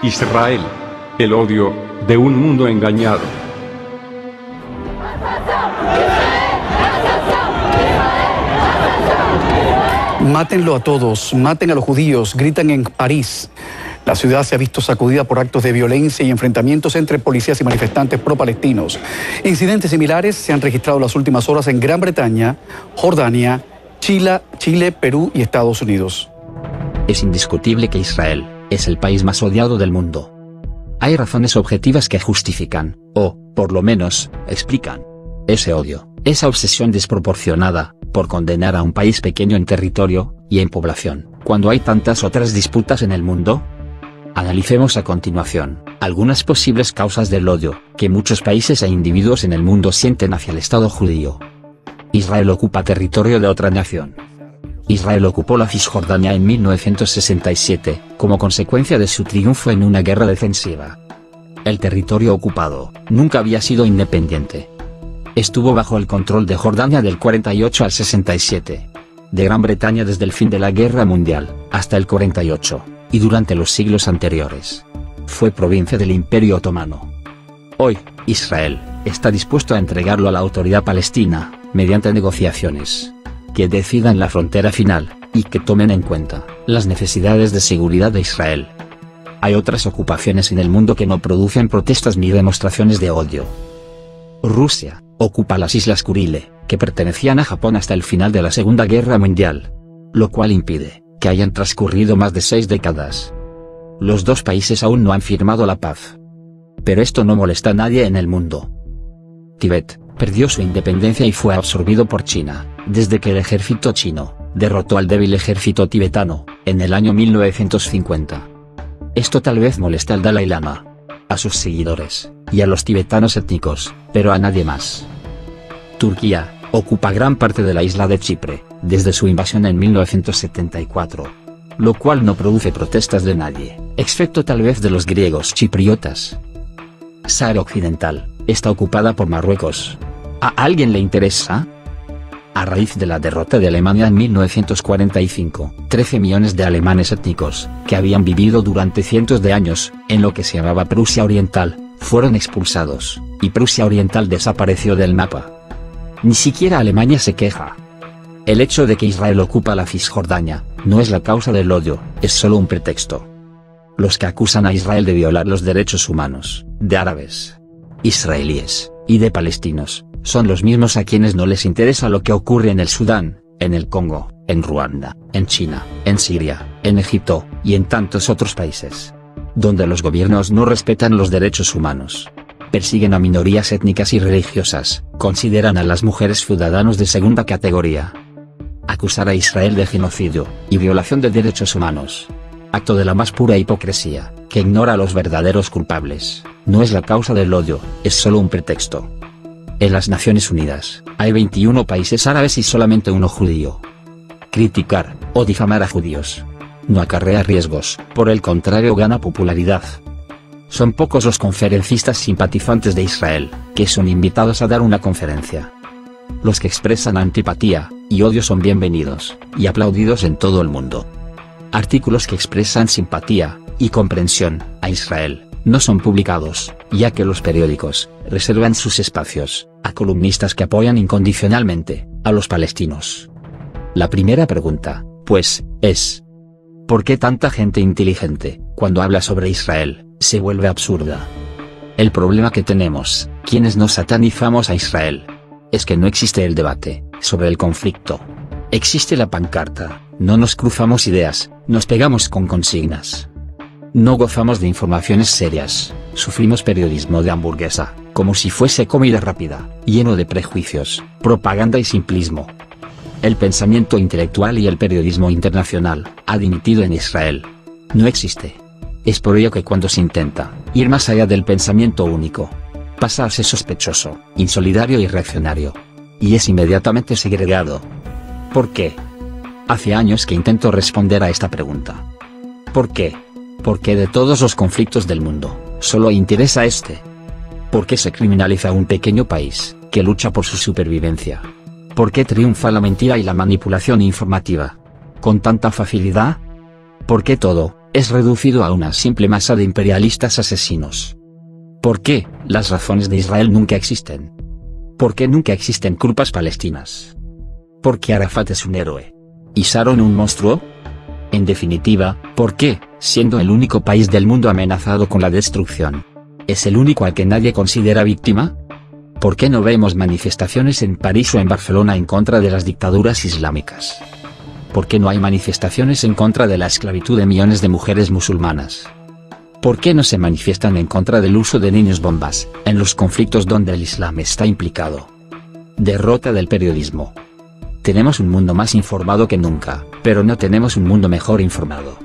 Israel, el odio de un mundo engañado. Mátenlo a todos, maten a los judíos, gritan en París. La ciudad se ha visto sacudida por actos de violencia y enfrentamientos entre policías y manifestantes pro-palestinos. Incidentes similares se han registrado en las últimas horas en Gran Bretaña, Jordania, Chile, Perú y Estados Unidos. Es indiscutible que Israel es el país más odiado del mundo. Hay razones objetivas que justifican, o, por lo menos, explican, ese odio, esa obsesión desproporcionada por condenar a un país pequeño en territorio y en población, cuando hay tantas otras disputas en el mundo. Analicemos a continuación algunas posibles causas del odio que muchos países e individuos en el mundo sienten hacia el Estado judío. Israel ocupa territorio de otra nación. Israel ocupó la Cisjordania en 1967, como consecuencia de su triunfo en una guerra defensiva. El territorio ocupado nunca había sido independiente. Estuvo bajo el control de Jordania del 48 al 67, de Gran Bretaña desde el fin de la Guerra Mundial hasta el 48, y durante los siglos anteriores. Fue provincia del Imperio Otomano. Hoy, Israel está dispuesto a entregarlo a la autoridad palestina, mediante negociaciones que decidan la frontera final, y que tomen en cuenta las necesidades de seguridad de Israel. Hay otras ocupaciones en el mundo que no producen protestas ni demostraciones de odio. Rusia ocupa las Islas Kurile, que pertenecían a Japón hasta el final de la Segunda Guerra Mundial, lo cual impide que hayan transcurrido más de 6 décadas. Los dos países aún no han firmado la paz. Pero esto no molesta a nadie en el mundo. Tíbet perdió su independencia y fue absorbido por China, desde que el ejército chino derrotó al débil ejército tibetano, en el año 1950. Esto tal vez moleste al Dalai Lama, a sus seguidores, y a los tibetanos étnicos, pero a nadie más. Turquía ocupa gran parte de la isla de Chipre, desde su invasión en 1974. Lo cual no produce protestas de nadie, excepto tal vez de los griegos chipriotas. Sáhara Occidental está ocupada por Marruecos. ¿A alguien le interesa? A raíz de la derrota de Alemania en 1945, 13 millones de alemanes étnicos, que habían vivido durante cientos de años en lo que se llamaba Prusia Oriental, fueron expulsados, y Prusia Oriental desapareció del mapa. Ni siquiera Alemania se queja. El hecho de que Israel ocupa la Cisjordania no es la causa del odio, es solo un pretexto. Los que acusan a Israel de violar los derechos humanos, de árabes, israelíes, y de palestinos, son los mismos a quienes no les interesa lo que ocurre en el Sudán, en el Congo, en Ruanda, en China, en Siria, en Egipto, y en tantos otros países, donde los gobiernos no respetan los derechos humanos. Persiguen a minorías étnicas y religiosas, consideran a las mujeres ciudadanos de segunda categoría. Acusar a Israel de genocidio y violación de derechos humanos, acto de la más pura hipocresía, que ignora a los verdaderos culpables, no es la causa del odio, es solo un pretexto. En las Naciones Unidas, hay 21 países árabes y solamente uno judío. Criticar o difamar a judíos no acarrea riesgos, por el contrario gana popularidad. Son pocos los conferencistas simpatizantes de Israel que son invitados a dar una conferencia. Los que expresan antipatía y odio son bienvenidos y aplaudidos en todo el mundo. Artículos que expresan simpatía y comprensión a Israel no son publicados, ya que los periódicos reservan sus espacios a columnistas que apoyan incondicionalmente a los palestinos. La primera pregunta, pues, es: ¿por qué tanta gente inteligente, cuando habla sobre Israel, se vuelve absurda? El problema que tenemos, quienes no satanizamos a Israel, es que no existe el debate sobre el conflicto. Existe la pancarta, no nos cruzamos ideas, nos pegamos con consignas. No gozamos de informaciones serias, sufrimos periodismo de hamburguesa, como si fuese comida rápida, lleno de prejuicios, propaganda y simplismo. El pensamiento intelectual y el periodismo internacional ha dimitido en Israel. No existe. Es por ello que cuando se intenta ir más allá del pensamiento único, pasa a ser sospechoso, insolidario y reaccionario. Y es inmediatamente segregado. ¿Por qué? Hace años que intento responder a esta pregunta. ¿Por qué? Porque de todos los conflictos del mundo, solo interesa este. ¿Por qué se criminaliza a un pequeño país que lucha por su supervivencia? ¿Por qué triunfa la mentira y la manipulación informativa con tanta facilidad? ¿Por qué todo es reducido a una simple masa de imperialistas asesinos. ¿Por qué las razones de Israel nunca existen? ¿Por qué nunca existen culpas palestinas? ¿Por qué Arafat es un héroe? ¿Y Sharon un monstruo? En definitiva, ¿por qué, siendo el único país del mundo amenazado con la destrucción, es el único al que nadie considera víctima? ¿Por qué no vemos manifestaciones en París o en Barcelona en contra de las dictaduras islámicas? ¿Por qué no hay manifestaciones en contra de la esclavitud de millones de mujeres musulmanas? ¿Por qué no se manifiestan en contra del uso de niños bombas, en los conflictos donde el Islam está implicado? Derrota del periodismo. Tenemos un mundo más informado que nunca, pero no tenemos un mundo mejor informado.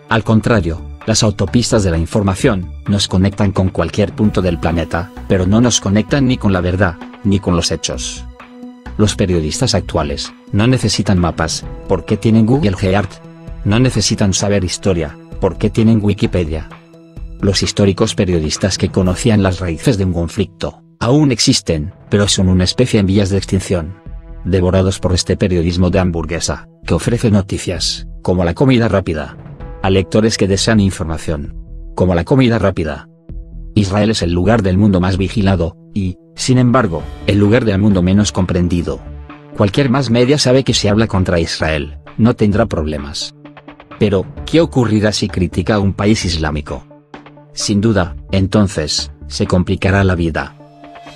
Al contrario, las autopistas de la información nos conectan con cualquier punto del planeta, pero no nos conectan ni con la verdad, ni con los hechos. Los periodistas actuales no necesitan mapas, porque tienen Google Earth. No necesitan saber historia, porque tienen Wikipedia. Los históricos periodistas que conocían las raíces de un conflicto, aún existen, pero son una especie en vías de extinción. Devorados por este periodismo de hamburguesa, que ofrece noticias, como la comida rápida, a lectores que desean información, como la comida rápida. Israel es el lugar del mundo más vigilado, y, sin embargo, el lugar del mundo menos comprendido. Cualquier más media sabe que si habla contra Israel, no tendrá problemas. Pero, ¿qué ocurrirá si critica a un país islámico? Sin duda, entonces, se complicará la vida.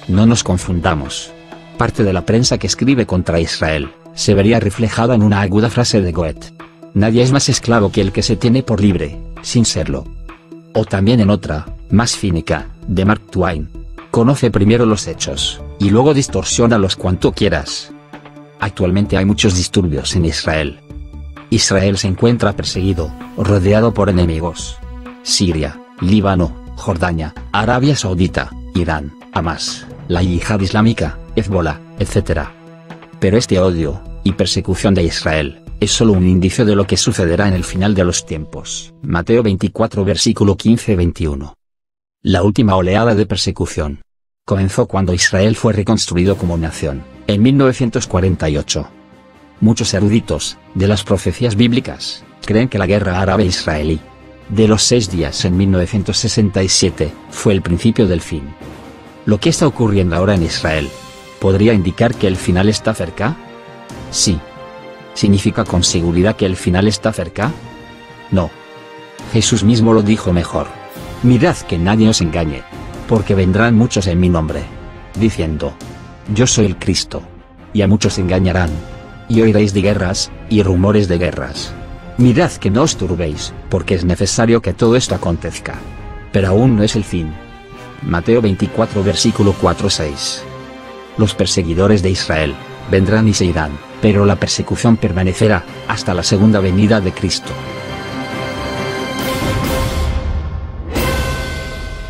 No nos confundamos. Parte de la prensa que escribe contra Israel, se vería reflejada en una aguda frase de Goethe. Nadie es más esclavo que el que se tiene por libre, sin serlo. O también en otra, más cínica, de Mark Twain. Conoce primero los hechos, y luego distorsiónalos cuanto quieras. Actualmente hay muchos disturbios en Israel. Israel se encuentra perseguido, rodeado por enemigos. Siria, Líbano, Jordania, Arabia Saudita, Irán, Hamas, la Yihad Islámica, Hezbollah, etc. Pero este odio y persecución de Israel es solo un indicio de lo que sucederá en el final de los tiempos. Mateo 24 versículo 15-21. La última oleada de persecución comenzó cuando Israel fue reconstruido como nación, en 1948. Muchos eruditos de las profecías bíblicas creen que la guerra árabe-israelí de los 6 días en 1967 fue el principio del fin. Lo que está ocurriendo ahora en Israel ¿podría indicar que el final está cerca? Sí. ¿Significa con seguridad que el final está cerca? No. Jesús mismo lo dijo mejor. Mirad que nadie os engañe, porque vendrán muchos en mi nombre, diciendo: yo soy el Cristo. Y a muchos engañarán. Y oiréis de guerras, y rumores de guerras. Mirad que no os turbéis, porque es necesario que todo esto acontezca. Pero aún no es el fin. Mateo 24 versículo 4-6. Los perseguidores de Israel vendrán y se irán, pero la persecución permanecerá hasta la segunda venida de Cristo.